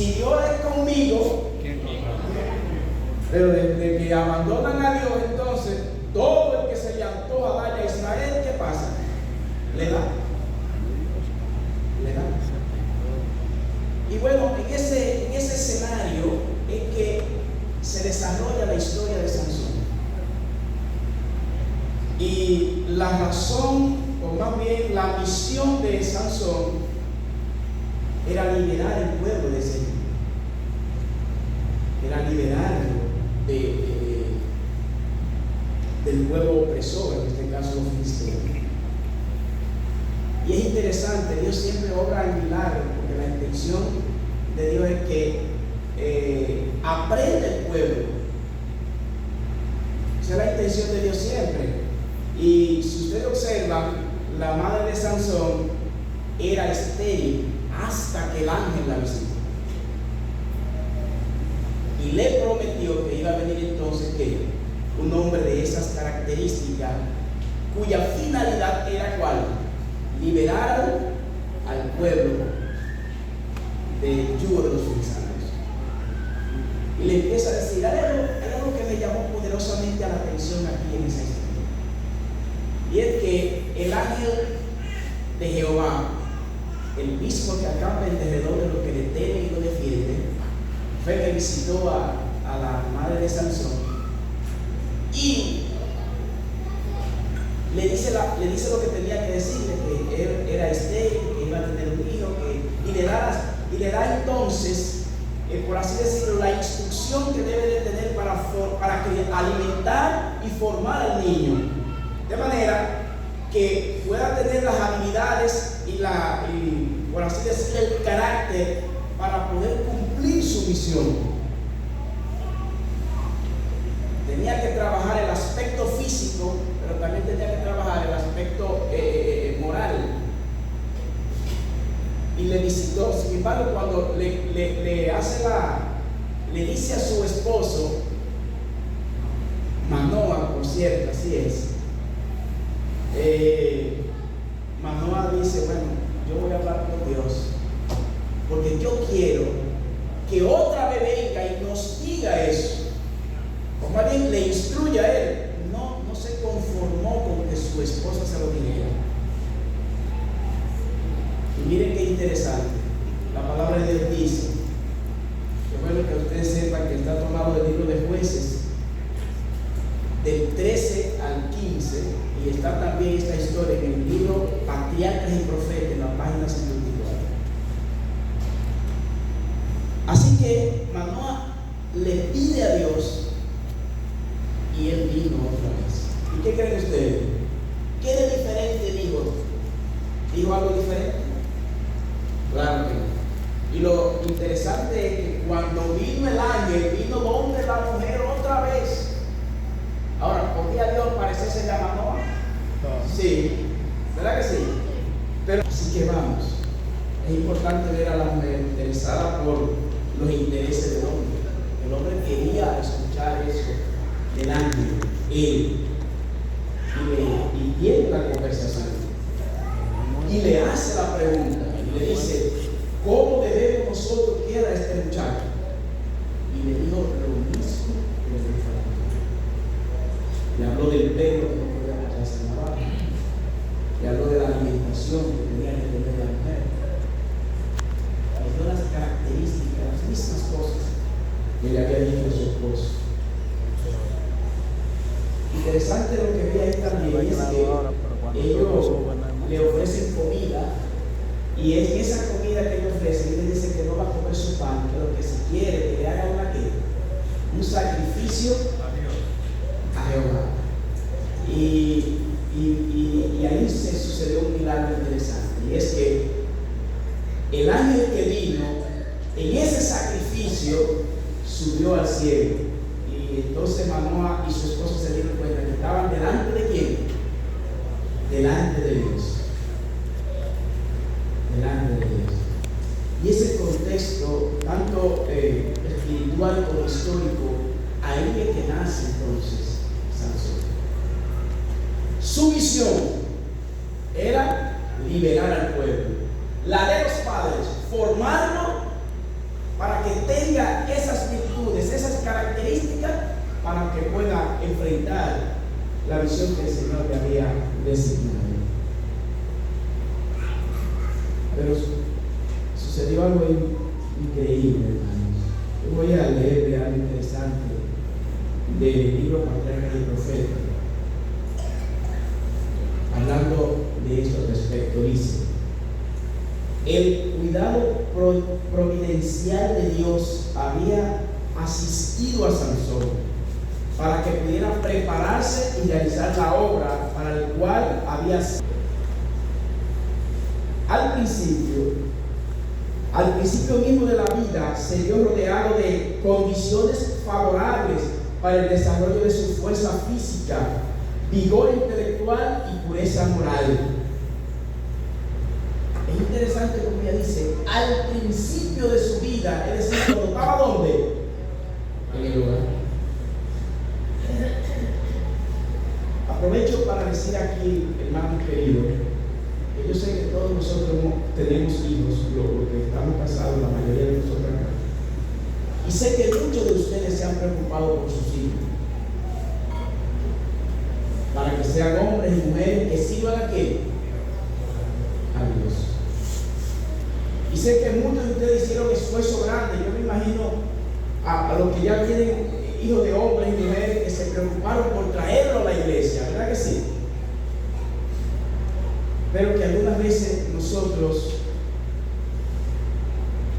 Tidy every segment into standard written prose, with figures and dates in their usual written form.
si Dios es conmigo, pero desde que abandonan a Dios, entonces todo el que se le antoja daño a Israel, ¿qué pasa? Le da. Y bueno, en ese escenario es que se desarrolla la historia de Sansón. Y la razón, o más bien la misión de Sansón, era liberar el pueblo de ese tiempo. Era liberarlo del pueblo opresor, en este caso los filisteos. Y es interesante, Dios siempre obra en milagros, porque la intención de Dios es que aprenda el pueblo. Esa es la intención de Dios siempre. Y si ustedes observan, la madre de Sansón era estéril hasta que el ángel la visitó. Y le prometió que iba a venir entonces que un hombre de esas características, cuya finalidad era ¿cuál? Liberar al pueblo del yugo de los filisteos. Y le empieza a decir, hay algo que me llamó poderosamente a la atención aquí en esa historia. Y es que el ángel de Jehová, el mismo que acampa en derredor de los que le temen y lo defienden, fue que visitó a la madre de Sansón y le dice lo que tenía que decirle, que él era estéril, que iba a tener un hijo, y le da entonces, por así decirlo, la instrucción que debe de tener para alimentar y formar al niño, de manera que pueda tener las habilidades y por así decirlo, el carácter para poder cumplir su misión. Tenía que trabajar el aspecto físico, pero también tenía que trabajar el aspecto moral. Y le visitó. Sin embargo, cuando le dice a su esposo, Manoah, por cierto, así es, Manoah dice, bueno, yo voy a hablar con Dios, porque yo quiero que otra vez venga y nos diga eso. O más bien le instruye a él. No se conformó con que su esposa se lo dijera. Y miren qué interesante. La palabra de Dios dice, que bueno que ustedes sepan que está tomado del libro de Jueces, del 13 al 15, y está también esta historia en el libro Patriarcas y Profetas, en la página 54. Así que Manoah le pide a Dios y él vino otra vez. ¿Y qué creen ustedes? ¿Qué de diferente dijo? ¿Dijo algo diferente? Claro que no. Y lo interesante es que cuando vino el ángel, vino donde la mujer otra vez. Ahora, ¿podría Dios parecerse a Manoah? Sí, ¿verdad que sí? Pero así que vamos. Es importante ver a la mujer interesada por los intereses del hombre. El hombre quería escuchar eso del ángel, él, y tiene la conversación y le hace la pregunta y le dice, ¿cómo debemos nosotros criar a este muchacho? Y le dijo lo mismo que le dijo a la mujer. Le habló del pelo que no podía echarse en la barba, le habló de la alimentación que tenía que tener la mujer, le dio las características, las mismas cosas que le había dicho a su esposo. Interesante lo que vi ahí también es que ellos le ofrecen comida, y en esa comida que ellos ofrecen, ellos dicen que no va a comer su pan, pero que si quiere que le haga un sacrificio a Jehová. Y ahí se sucedió un milagro interesante, y es que el ángel que vino en ese sacrificio subió al cielo. Y entonces Manoah y su esposo se dieron cuenta que estaban delante de ¿quién? Delante de Dios. Delante de Dios. Y ese contexto, tanto espiritual como histórico, ahí es que nace entonces Sansón. Su misión era liberar al pueblo. La de los padres, formarlo para que tenga esas virtudes, esas características, para que pueda enfrentar la visión que el Señor le había designado. Pero sucedió algo increíble, hermanos. Yo voy a leerle algo interesante del libro Patriarcas y Profetas, hablando de esto respecto. Dice: el cuidado providencial de Dios había asistido a Sansón para que pudiera prepararse y realizar la obra para la cual había sido. Al principio mismo de la vida se vio rodeado de condiciones favorables para el desarrollo de su fuerza física, vigor intelectual y pureza moral. Es interesante como ella dice, al principio de su vida, es decir, cuando estaba ¿dónde? En el hogar. Aprovecho para decir aquí, hermanos queridos, que yo sé que todos nosotros tenemos hijos, lo que estamos casados, la mayoría de nosotros acá. Y sé que muchos de ustedes se han preocupado por sus hijos, para que sean hombres y mujeres que sirvan a ¿qué? A Dios. Y sé que muchos de ustedes hicieron esfuerzo grande. Yo me imagino a los que ya tienen hijos de hombres y mujeres que se preocuparon por traerlo a la iglesia, ¿verdad que sí? Pero que algunas veces nosotros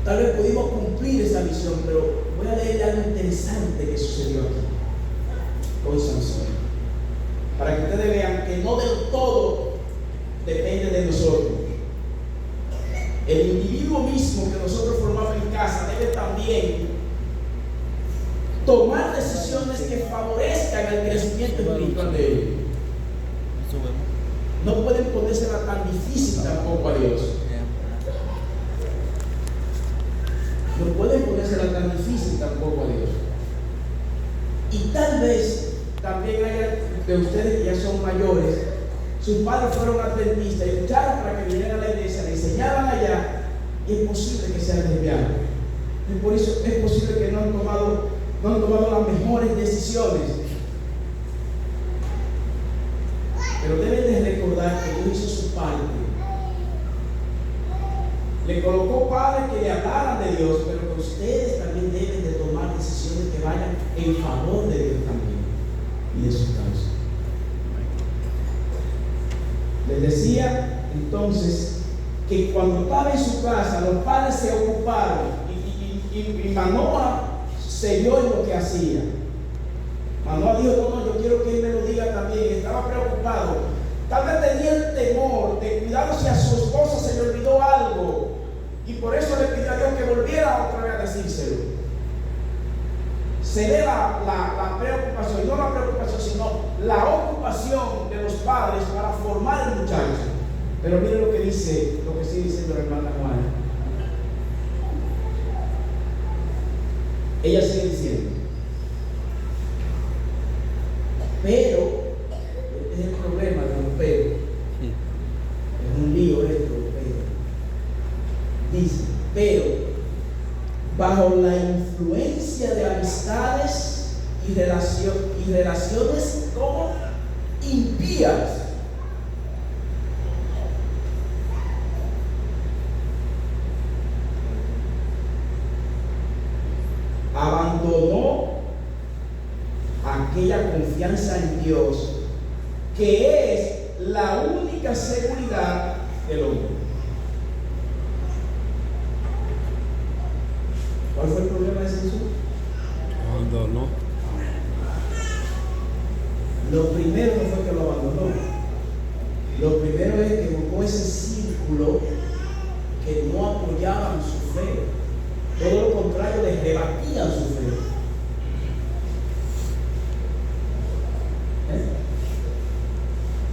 tal vez pudimos cumplir esa visión, pero voy a leer algo interesante que sucedió aquí con Sansón, para que ustedes vean que no del todo depende de nosotros. El individuo mismo que nosotros formamos en casa debe también tomar decisiones que favorezcan el crecimiento espiritual de ellos. No pueden ponérsela tan difícil tampoco a Dios. No pueden ponérsela tan difícil tampoco a Dios. Y tal vez también haya de ustedes que ya son mayores, sus padres fueron adventistas y lucharon para que vinieran a la iglesia, le enseñaban allá, y es posible que sean desviados. Y por eso es posible que no han tomado las mejores decisiones. Pero deben de recordar que Dios hizo su parte. Le colocó padres que le hablaran de Dios, pero que ustedes también deben de tomar decisiones que vayan en favor de Dios también y de su causa. Les decía entonces que cuando estaba en su casa, los padres se ocuparon y Manoah se vio en lo que hacía. Manoah dijo: no, yo quiero que él me lo diga también. Estaba preocupado. Tal vez tenía el temor de cuidado si a su esposa se le olvidó algo, y por eso le pidió a Dios que volviera otra vez a decírselo. Se ve la preocupación, y no la preocupación, sino la ocupación de los padres para formar el muchacho. Pero miren lo que sigue diciendo la hermana Juana. Ella sigue diciendo: pero, este es el problema de los pero. Es un lío esto, pero. Dice: pero, bajo la influencia de amistades y relaciones como impías, abandonó aquella confianza en Dios que es la única seguridad del hombre. ¿Cuál fue el problema de Jesús? Abandonó. Lo primero no fue que lo abandonó. Lo primero es que buscó ese círculo que no apoyaban su fe. Todo lo contrario, les rebatían su fe.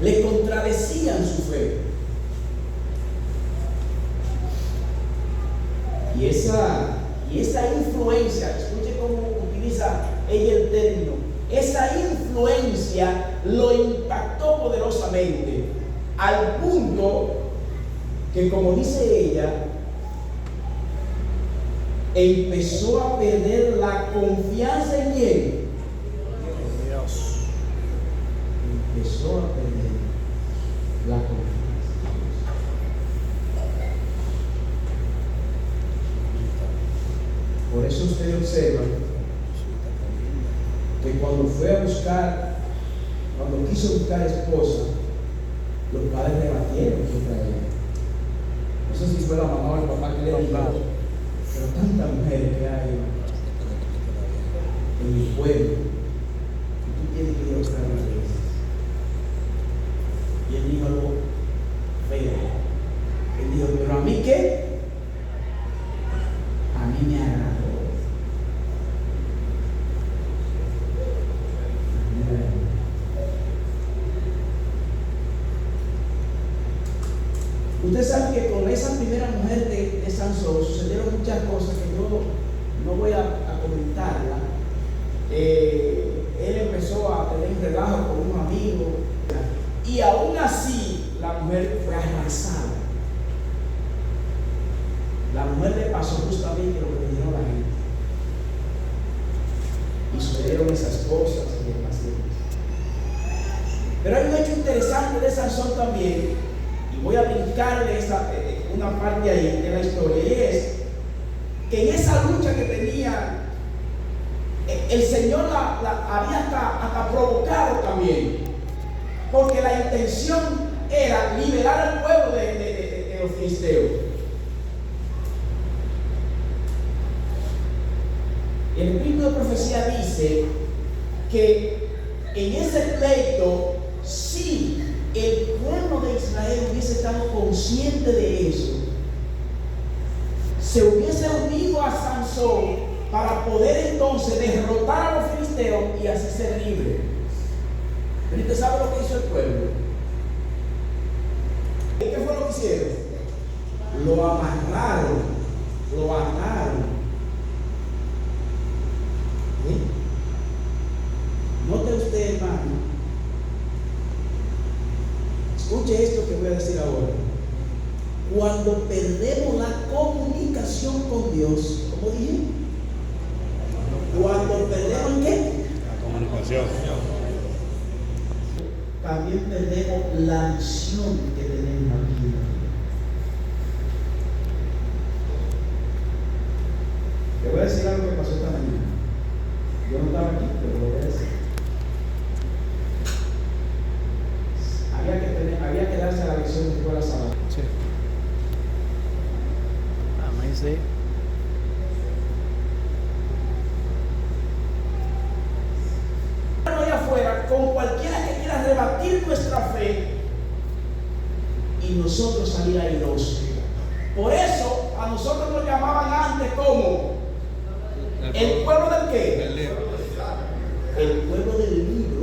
Le contradecían su fe. Y esa influencia, escuche cómo utiliza ella el término, esa influencia lo impactó poderosamente, al punto que, como dice ella, empezó a perder la confianza en quién. Dios. Empezó a perder la confianza. Por eso usted observa que cuando quiso buscar esposa, los padres rebatieron contra ella. No sé si fue la mamá o el papá que le dijo, pero tantas mujeres que hay en mi pueblo, y tú tienes que ir a buscar las veces. Y él dijo algo feo. Él dijo, pero a mí ¿qué? A mí me agradó. Usted sabe que con esa primera mujer de Sansón sucedieron muchas cosas que yo no voy a comentarla. Él empezó a tener un relajo con un amigo y aún así la mujer fue arrasada. La mujer le pasó justamente lo que le dijeron a la gente. Y sucedieron esas cosas y demás. Pero hay un hecho interesante de Sansón también. Y voy a brincarle una parte ahí de la historia, y es que en esa lucha que tenía, el Señor la había hasta provocado también, porque la intención era liberar al pueblo de los filisteos. El libro de profecía dice que en ese pleito, sí, el pueblo de Israel hubiese estado consciente de eso, se hubiese unido a Sansón para poder entonces derrotar a los filisteos y así ser libre. Pero usted sabe lo que hizo el pueblo. ¿Qué fue lo que hicieron? Lo amarraron, lo ataron. Note usted, hermano. Escuche esto que voy a decir ahora. Cuando perdemos la comunicación con Dios, ¿cómo dije? Cuando perdemos ¿qué? La comunicación. También perdemos la visión que tenemos aquí. Te voy a decir algo que pasó esta mañana. Yo no estaba aquí, pero lo voy a decir. Había que darse la lección de escuela sábado. Sí. Amén, sí. Allá afuera, con cualquiera que quiera rebatir nuestra fe y nosotros salir airosos. Por eso a nosotros nos llamaban antes como el pueblo del ¿qué? El pueblo del libro.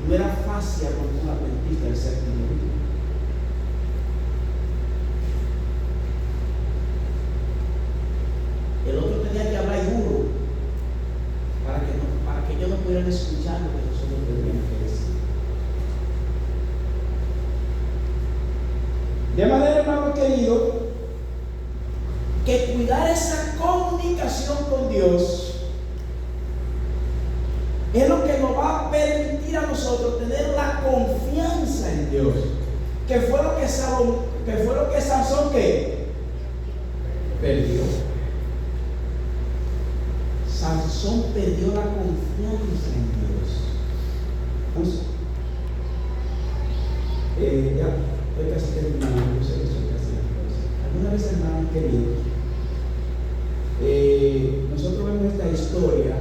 No era fácil con un adventista del séptimo día. El otro tenía que hablar duro para que ellos no pudieran escuchar lo que nosotros teníamos que decir. De manera, hermano querido, que cuidar esa comunicación con Dios es lo que nos va a permitir a nosotros tener la confianza en Dios, que fue lo que Sansón ¿qué? Perdió. Sansón perdió la confianza en Dios. Ya estoy casi terminando, no sé qué estoy casi terminando. Alguna vez, hermanos queridos, nosotros vemos esta historia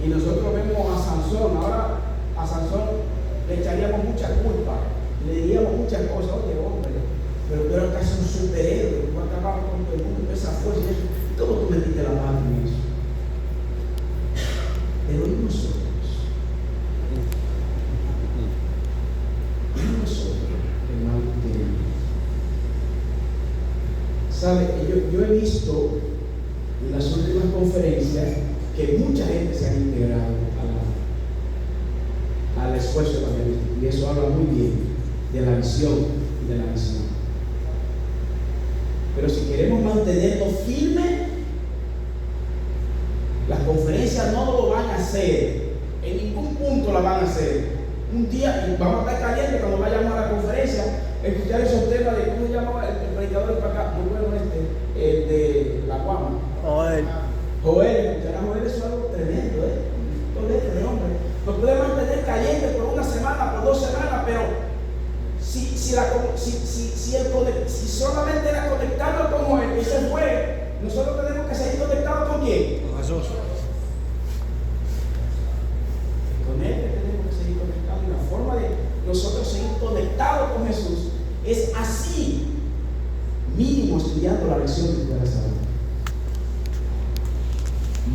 y nosotros vemos a Sansón. Ahora a Sansón le echaríamos mucha culpa, le diríamos muchas cosas. Oye, hombre, pero tú eras casi un superhéroe, tú acababas con todo el mundo, con esa fuerza. ¿Cómo tú metiste la mano en eso? Pero ¿y nosotros? ¿Y nosotros, hermano querido? ¿Sabe? Yo he visto en las últimas conferencias que mucha gente se ha integrado al esfuerzo evangelístico, y eso habla muy bien de la visión y de la misión. Pero si queremos mantenernos firmes, las conferencias no lo van a hacer. En ningún punto la van a hacer. Un día, y vamos a estar calientes cuando vayamos a la conferencia, escuchar esos temas de cómo se llama el predicador de acá, muy bueno el de la Guama. Joel, escuchar a Joel, eso es algo tremendo, de hombre. Nos puede mantener calientes por una semana, por 2 semanas, pero si solamente era conectado con Joel y se fue, nosotros tenemos que seguir conectados con quién? Con Jesús. Con Él tenemos que seguir conectados. Y la forma de nosotros seguir conectados con Jesús es así, mínimo estudiando la lección que tú eres ahora.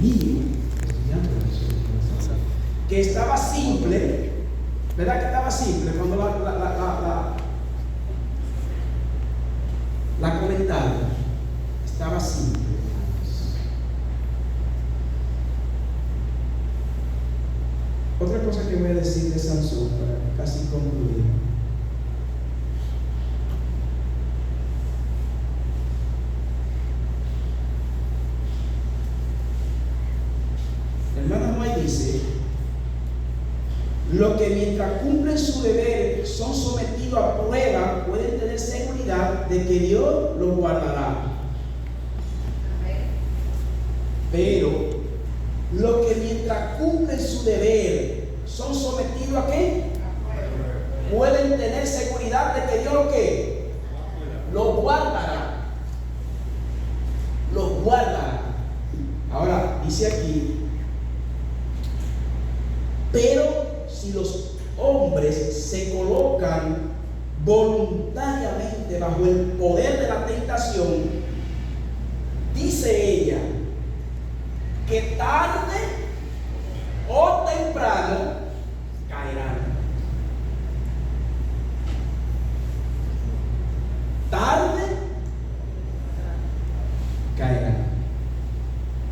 Mínimo estudiando la lección que tú eres ahora. Que estaba simple, ¿verdad que estaba simple? Cuando la comentaron, estaba simple. Otra cosa que voy a decir de Sansón para casi concluir. El hermano Noé dice: los que mientras cumplen su deber son sometidos a prueba pueden tener seguridad de que Dios los guardará. Pero los que mientras cumplen su deber son sometidos ¿a qué? Pueden tener seguridad de que Dios lo que los guardará. Los guardará. Ahora dice aquí: pero si los hombres se colocan voluntariamente bajo el poder de la tentación, dice ella que tarde o temprano caerán. Tarde caerán.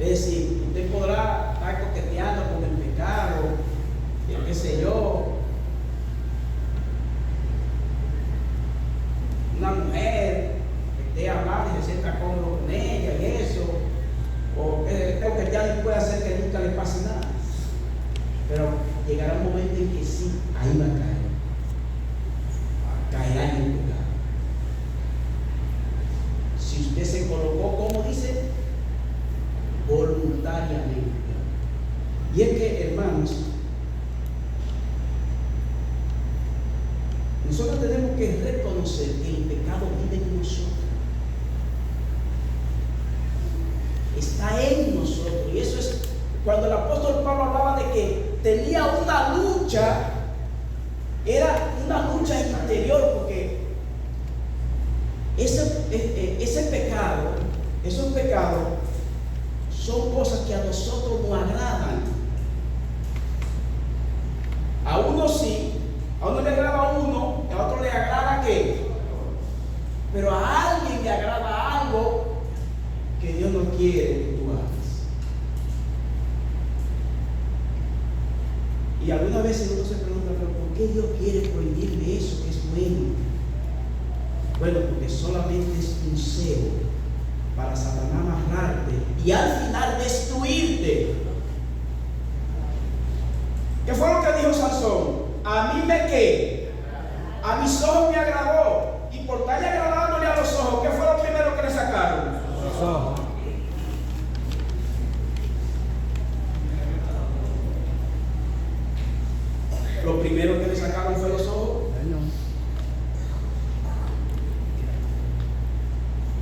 Es decir, usted podrá estar coqueteando con el pecado, qué sé yo, una mujer que esté hablando y se sienta cómodo con ella y eso, o que ya puede hacer que nunca le pase nada. Pero llegará un momento en que sí, ahí va a caer. Caerá en el pecado. Si usted se colocó, como dice, voluntariamente. Y es que, hermanos, nosotros tenemos que reconocer que el pecado vive en nosotros. Está en nosotros. Y eso es cuando el apóstol Pablo hablaba de que tenía una lucha, era una lucha interior, porque ese pecado, esos pecados son cosas que a nosotros nos agradan. A uno sí, a uno le agrada a uno, a otro le agrada ¿qué? Pero a alguien le agrada algo que Dios no quiere que tú hagas. Y algunas veces uno se pregunta: ¿pero por qué Dios quiere prohibirme eso que es bueno? Bueno, porque solamente es un cebo para Satanás amarrarte y al final destruirte. ¿Qué fue lo que dijo Sansón? A mí me qué, a mis ojos me agradó, y por estarle agradándole a los ojos, ¿qué fue lo primero que le sacaron? Los ojos. Lo primero que le sacaron fue los ojos.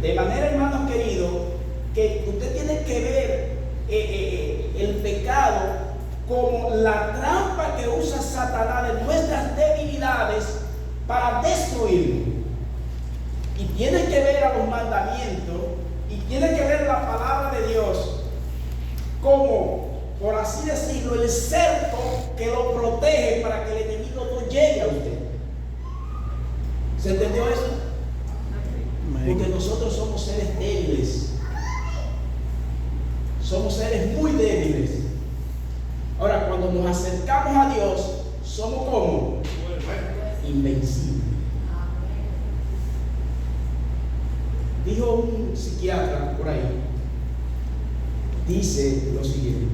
De manera, hermanos queridos, que usted tiene que ver el pecado como la trampa que usa Satanás de nuestras debilidades para destruirnos. Y tiene que ver a los mandamientos y tiene que ver la palabra de Dios como, por así decirlo, el cerco que lo protege para que el enemigo no llegue a usted. ¿Se entendió eso? Porque nosotros somos seres débiles. Somos seres muy débiles. Ahora, cuando nos acercamos a Dios, somos como invencibles. Dijo un un psiquiatra por ahí dice lo siguiente.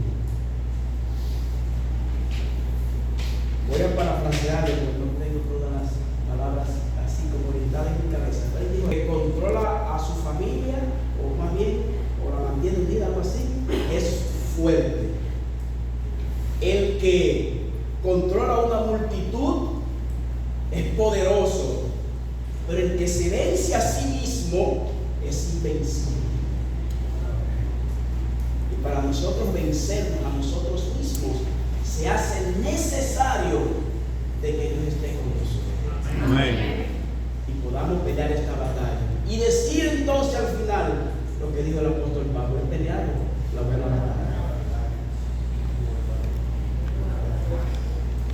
Voy a parafrasearlo porque no tengo todas las palabras así como orientadas en mi cabeza. Pero él dijo que controla a su familia, o más bien, o la mantiene unida, algo así, es fuerte. El que controla una multitud es poderoso, pero el que se vence a sí mismo es invencible. Y para nosotros vencernos a nosotros mismos, se hace necesario de que Dios esté con nosotros. Amén. Y podamos pelear esta batalla. Y decir entonces al final lo que dijo el apóstol Pablo: he peleado la buena batalla.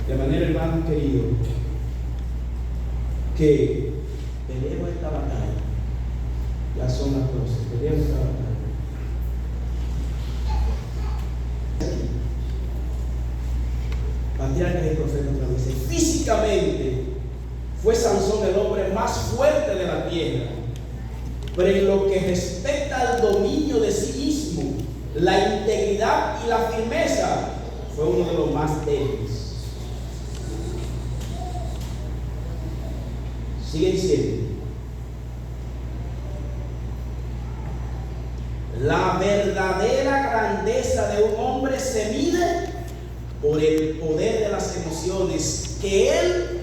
De manera, hermano querido, que peleemos esta batalla. Ya son las 12. Peleemos esta batalla. Patriarca y profeta otra vez. Físicamente fue Sansón el hombre más fuerte de la tierra, pero en lo que respecta al dominio de sí mismo, la integridad y la firmeza, fue uno de los más débiles. Sigue diciendo: la verdadera grandeza de un hombre se mide por el poder de las emociones que él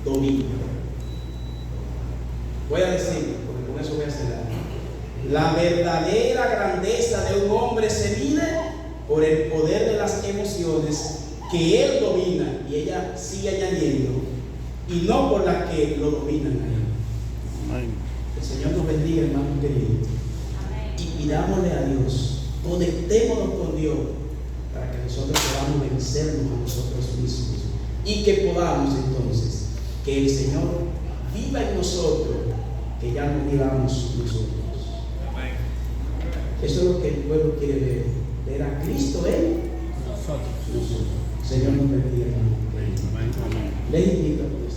domina. Voy a decirlo, porque con eso voy a cerrar. La verdadera grandeza de un hombre se mide por el poder de las emociones que él domina, y ella sigue añadiendo, y no por las que lo dominan a él. Amén. El Señor nos bendiga, hermano querido. Y pidámosle a Dios, conectémonos con Dios, para que nosotros podamos vencernos a nosotros mismos y que podamos entonces que el Señor viva en nosotros, que ya no vivamos nosotros. Amén. Eso es lo que el pueblo quiere ver, ver a Cristo en nosotros. Señor nos bendiga, hermano. Les invito a ustedes.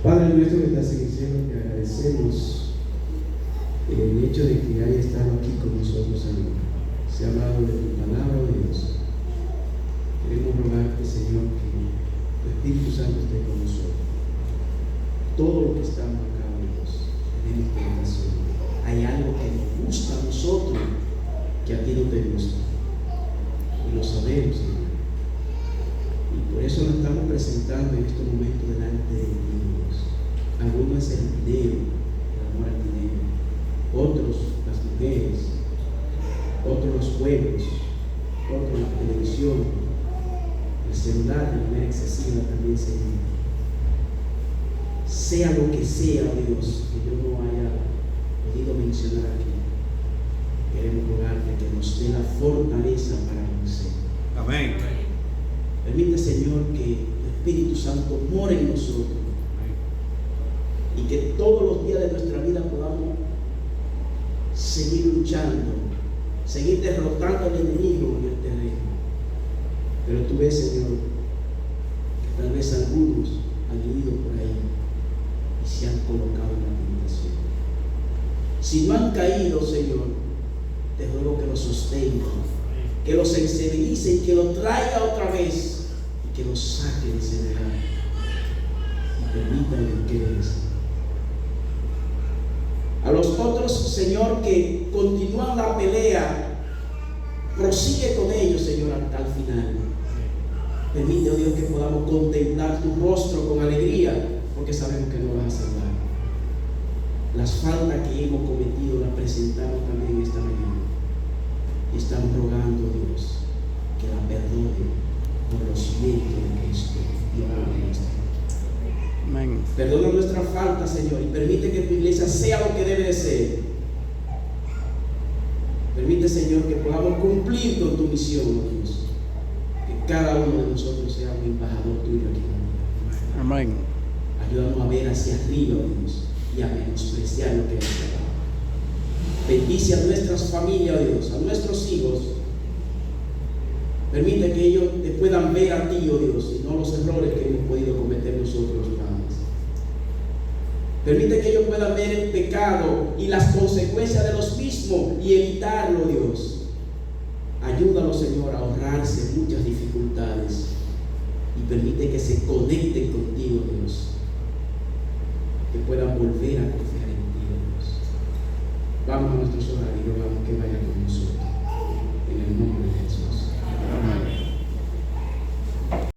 Padre nuestro que estás en el cielo, te agradecemos el hecho de que haya estado aquí con nosotros, Señor. Se ha hablado de tu palabra, oh Dios. Queremos rogarte, Señor, que tu Espíritu Santo esté con nosotros. Todo lo que estamos acá, oh Dios, tenemos tentación. Hay algo que nos gusta a nosotros que a ti no te gusta. Y lo sabemos, Señor. Y por eso nos estamos presentando en estos momentos delante de Dios. Algunos es el dinero, el amor al dinero. Otros las mujeres. Otros los juegos. otro en la televisión, el celular de manera excesiva también, Señor. Sea lo que sea, Dios, que yo no haya podido mencionar aquí, queremos rogarte que nos dé la fortaleza para vencer. Amén. Permite, Señor, que tu Espíritu Santo more en nosotros y que todos los días de nuestra vida podamos seguir luchando, seguir derrotando al enemigo en el terreno. Pero tú ves, Señor, que tal vez algunos han ido por ahí y se han colocado en la tentación. Si no han caído, Señor, te ruego que los sostenga, que los sensibilice y que los traiga otra vez y que los saque de ese lugar y permítanle que regresen. A los otros, Señor, que continúan la pelea, prosigue con ellos, Señor, hasta el final. Permite, oh Dios, que podamos contemplar tu rostro con alegría, porque sabemos que no vas a salvar. Las faltas que hemos cometido las presentamos también esta mañana y estamos rogando, Dios, que la perdone por los méritos de Cristo y por nuestra. Amén. Perdona nuestra falta, Señor, y permite que tu iglesia sea lo que debe de ser. Permite, Señor, que podamos cumplir con tu misión, oh Dios. Que cada uno de nosotros sea un embajador tuyo aquí en la tierra. Amén. Ayúdanos a ver hacia arriba, oh Dios, y a menospreciar lo que es abajo. Bendice a nuestras familias, oh Dios, a nuestros hijos. Permite que ellos te puedan ver a ti, oh Dios, y no los errores que hemos podido cometer nosotros, padres. Permite que ellos puedan ver el pecado y las consecuencias de los mismos y evitarlo, Dios. Ayúdalos, Señor, a ahorrarse muchas dificultades y permite que se conecten contigo, Dios. Que puedan volver a confiar en ti, Dios. Vamos a nuestros horarios y rogamos que vaya con nosotros. En el nombre de Jesús.